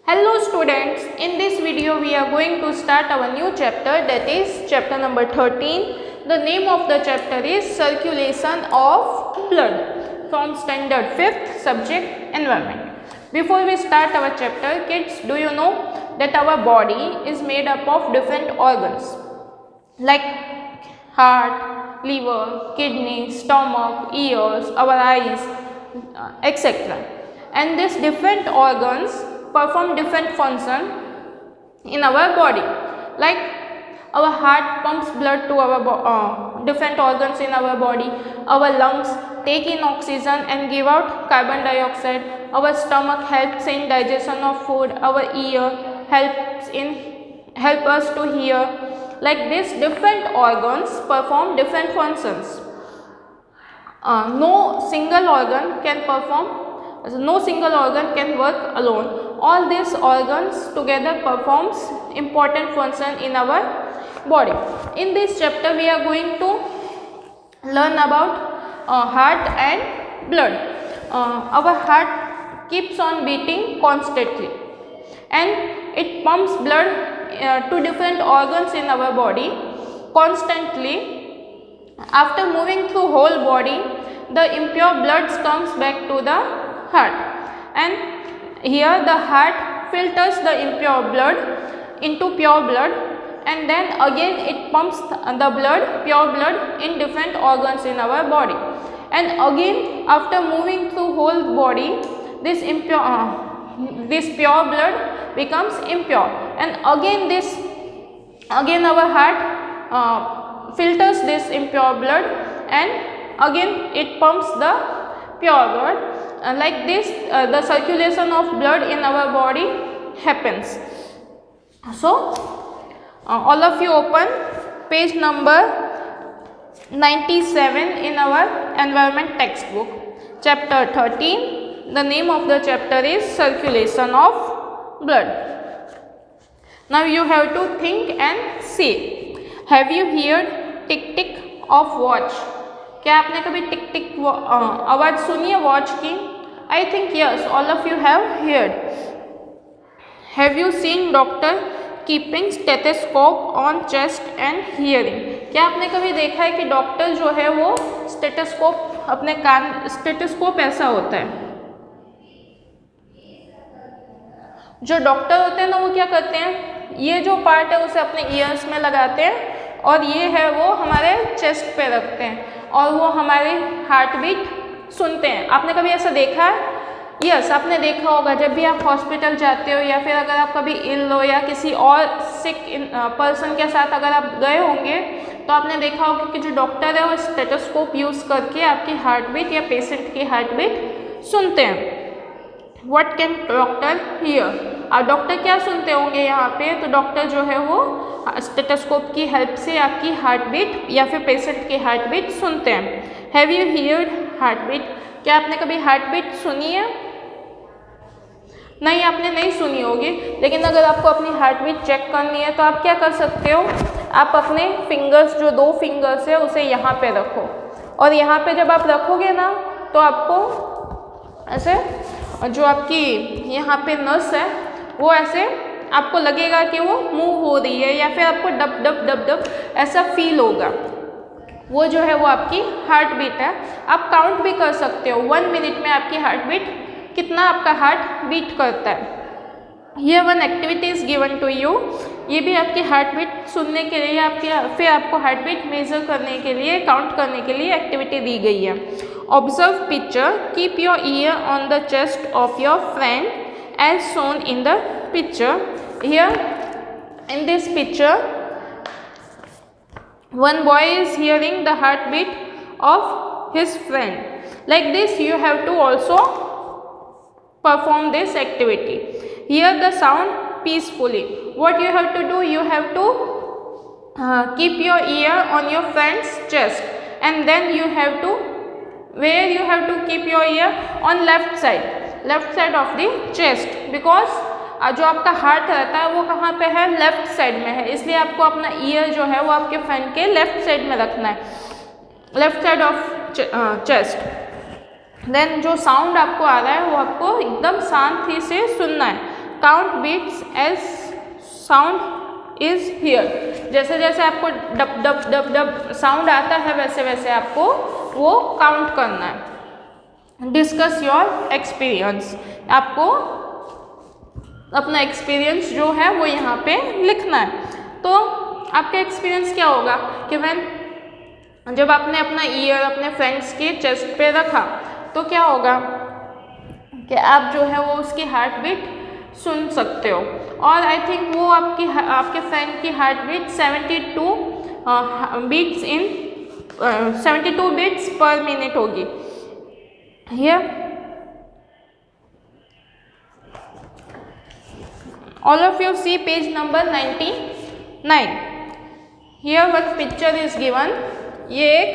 Hello students, in this video we are going to start our new chapter, that is chapter number 13. The name of the chapter is Circulation of Blood, from standard 5th, subject Environment. Before we start our chapter, kids, do you know that our body is made up of different organs like heart, liver, kidney, stomach, ears, our eyes, etc. And these different organs perform different function in our body. Like our heart pumps blood to our different organs in our body. Us lungs take in oxygen and give out carbon dioxide. Our stomach helps in digestion of food. Our ear help us to hear. Like this, different organs perform different functions. No single organ can work alone. All these organs together performs important function in our body. In this chapter we are going to learn about heart and blood. Our heart keeps on beating constantly and it pumps blood to different organs in our body constantly. After moving through whole body, the impure blood comes back to the heart, and here the heart filters the impure blood into pure blood, and then again it pumps the pure blood in different organs in our body, and again after moving through whole body, this pure blood becomes impure, and again our heart filters this impure blood and again it pumps the pure blood. Like this, the circulation of blood in our body happens. So all of you open page number 97 in our environment textbook, chapter 13. The name of the chapter is Circulation of Blood. Now you have to think and say, have you heard tick tick of watch? क्या आपने कभी टिक टिक आवाज़ सुनी है watch की? I think yes, all of you have heard. Have you seen doctor keeping stethoscope on chest and hearing? क्या आपने कभी देखा है कि डॉक्टर जो है वो स्टेथोस्कोप अपने कान, स्टेथोस्कोप ऐसा होता है, जो डॉक्टर होते हैं ना वो क्या करते हैं, ये जो पार्ट है उसे अपने ईयर्स में लगाते हैं और ये है वो हमारे चेस्ट पे रखते हैं और वो हमारी हार्ट बीट सुनते हैं. आपने कभी ऐसा देखा है? यस, आपने देखा होगा जब भी आप हॉस्पिटल जाते हो या फिर अगर आप कभी इल हो या किसी और सिक पर्सन के साथ अगर आप गए होंगे तो आपने देखा होगा कि जो डॉक्टर है वो स्टेथोस्कोप यूज़ करके आपकी हार्ट बीट या पेशेंट की हार्ट बीट सुनते हैं. What can doctor here? और डॉक्टर क्या सुनते होंगे यहाँ पे? तो डॉक्टर जो है वो स्टेथोस्कोप की हेल्प से आपकी हार्ट बीट या फिर पेशेंट की हार्ट बीट सुनते हैं. Have you heard heart beat? क्या आपने कभी हार्ट बीट सुनी है? नहीं, आपने नहीं सुनी होगी. लेकिन अगर आपको अपनी हार्ट बीट चेक करनी है तो आप क्या कर सकते हो, आप अपने फिंगर्स, जो 2 फिंगर्स है उसे यहाँ पे रखो और यहाँ पे जब आप रखोगे ना तो आपको ऐसे जो आपकी यहाँ पे नस है वो ऐसे आपको लगेगा कि वो मूव हो रही है या फिर आपको डब डब डब डब ऐसा फील होगा. वो जो है वो आपकी हार्ट बीट है. आप काउंट भी कर सकते हो 1 मिनट में आपकी हार्ट बीट कितना आपका हार्ट बीट करता है. ये 1 activity is given to you. ये भी आपकी हार्ट बीट सुनने के लिए फिर आपको हार्ट बीट मेजर करने के लिए, काउंट करने के लिए एक्टिविटी दी गई है. Observe picture, keep your year on the chest of your friend as shown in the picture. Here in this picture, one boy is hearing the heartbeat of his friend. Like this, you have to also perform this activity. Hear the sound peacefully. What you have to do? You have to keep your ear on your friend's chest, and then you have to, where you have to keep your ear on left side of the chest, because जो आपका heart रहता है वो कहाँ पे है, left side में है, इसलिए आपको अपना ईयर जो है वो आपके फ्रेंड के लेफ्ट साइड में रखना है, left side of chest. Then जो साउंड आपको आ रहा है वो आपको एकदम शांति से सुनना है. Count beats as sound is here. जैसे जैसे आपको dub dub dub dub sound आता है वैसे वैसे आपको वो काउंट करना है। डिस्कस योर एक्सपीरियंस, आपको अपना एक्सपीरियंस जो है वो यहाँ पे लिखना है। तो आपका एक्सपीरियंस क्या होगा कि जब आपने अपना ईयर अपने फ्रेंड्स के चेस्ट पे रखा तो क्या होगा कि आप जो है वो उसकी हार्ट बीट सुन सकते हो। और आई थिंक वो आपके फ्रेंड की heart beat 72 beats per minute होगी। Here all of you see page number 99. Here one picture is given. ये एक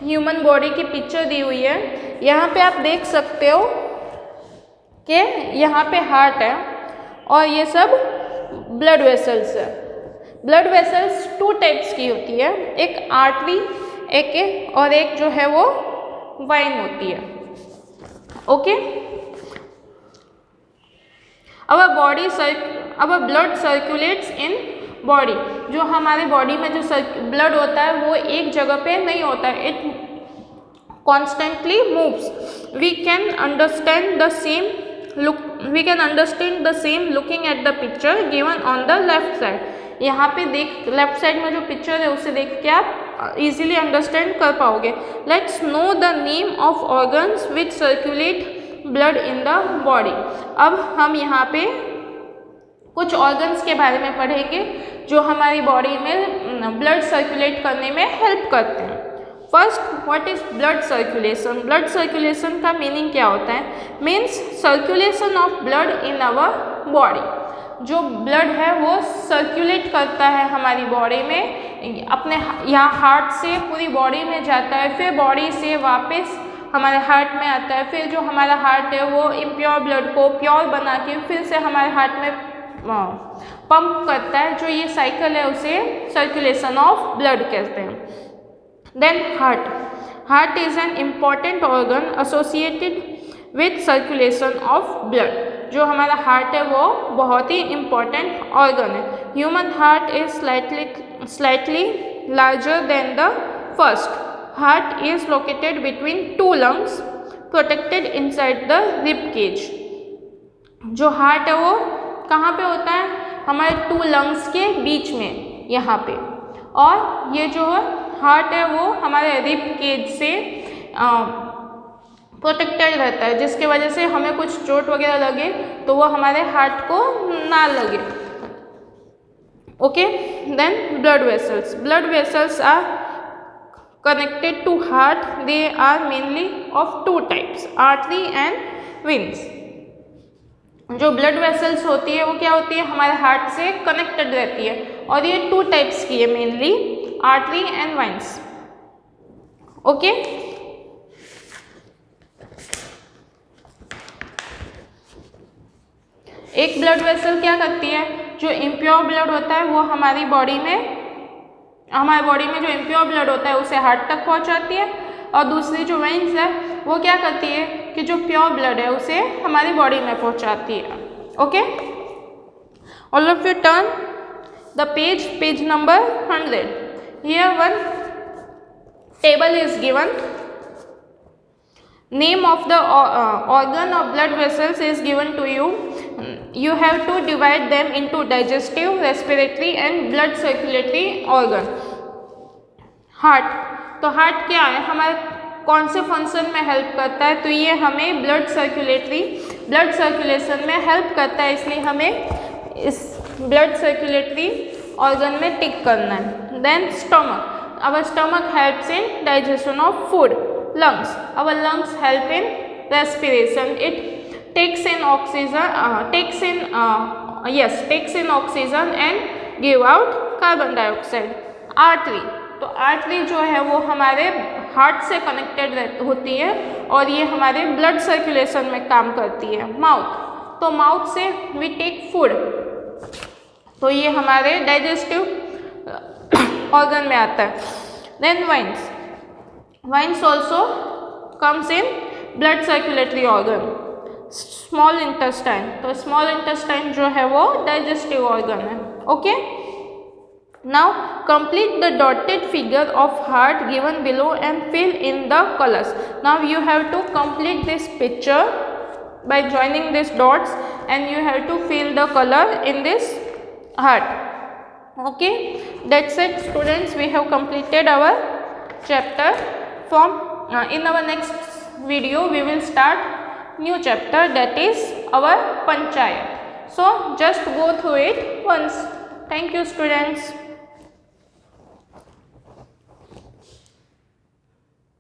ह्यूमन बॉडी की पिक्चर दी हुई है। यहाँ पे आप देख सकते हो कि यहाँ पे हार्ट है और ये सब ब्लड वेसल्स है। ब्लड वेसल्स 2 टाइप्स की होती है, एक आर्टरी और एक जो है वो वाइन होती है। ओके, अब ब्लड सर्कुलेट्स इन बॉडी। जो हमारे बॉडी में जो ब्लड होता है वो एक जगह पे नहीं होता है, it constantly moves. We can understand the same looking at the picture given on the left side. यहाँ पे लेफ्ट साइड में जो पिक्चर है उसे देख के आप इजीली अंडरस्टैंड कर पाओगे। Let's know the name of organs which circulate blood in the body. अब हम यहाँ पे कुछ ऑर्गन्स के बारे में पढ़ेंगे जो हमारी बॉडी में ब्लड सर्कुलेट करने में हेल्प करते हैं। First, what is blood circulation? Blood circulation का मीनिंग क्या होता है? Means circulation of blood in our body. जो ब्लड है वो सर्कुलेट करता है हमारी बॉडी में, अपने यहाँ हार्ट से पूरी बॉडी में जाता है, फिर बॉडी से वापस हमारे हार्ट में आता है, फिर जो हमारा हार्ट है वो इम्प्योर ब्लड को प्योर बना के फिर से हमारे हार्ट में पंप करता है। जो ये साइकिल है उसे सर्कुलेशन ऑफ ब्लड कहते हैं। Then heart is an important organ associated with circulation of blood. जो हमारा हार्ट है वो बहुत ही इम्पॉर्टेंट ऑर्गन है। Human heart is slightly larger than the first. Heart is located between 2 lungs protected inside the rib cage. जो heart है वो कहाँ पे होता है? हमारे 2 लंग्स के बीच में यहाँ पे। और ये जो हार्ट है वो हमारे रिब केज से प्रोटेक्टेड रहता है, जिसके वजह से हमें कुछ चोट वगैरह लगे तो वो हमारे हार्ट को ना लगे। Okay, then blood vessels are connected to heart. They are mainly of 2 types, artery and veins. जो ब्लड वेसल्स होती है वो क्या होती है? हमारे हार्ट से कनेक्टेड रहती है और ये 2 टाइप्स की है, mainly artery and veins. Okay, एक ब्लड वेसल क्या करती है? जो इम्प्योर ब्लड होता है वो हमारी बॉडी में जो इम्प्योर ब्लड होता है उसे हार्ट तक पहुंचाती है, और दूसरी जो वेन्स है वो क्या करती है कि जो प्योर ब्लड है उसे हमारी बॉडी में पहुंचाती है। Okay, all of U turn the page number 100। Here one table is given. Name of the organ of blood vessels is given to you. You have to divide them into digestive, respiratory and blood circulatory organ. Heart, तो heart क्या है? हमारे कौन से function में help करता है? तो ये हमें ब्लड सर्कुलेशन में हेल्प करता है, इसलिए हमें इस ब्लड सर्कुलेटरी ऑर्गन में टिक करना है। Then stomach, our stomach helps in digestion of food. Lungs, our lungs help in respiration. It takes in oxygen and give out carbon dioxide. Artery, तो आर्टरी जो है वो हमारे हार्ट से connected होती है और ये हमारे ब्लड सर्कुलेशन में काम करती है। माउथ, तो माउथ से वी टेक फूड, तो ये हमारे डाइजेस्टिव ऑर्गन में आता है। Then Veins also comes in blood circulatory organ. Small intestine, तो स्मॉल इंटेस्टाइन जो है वो डाइजेस्टिव ऑर्गन है। Okay, now complete the dotted figure of heart given below and fill in the colours. Now you have to complete this picture by joining these dots and you have to fill the color in this heart. Okay, that's it students, we have completed our chapter. From in our next video we will start new chapter, that is our panchayat. So just go through it once. Thank you students.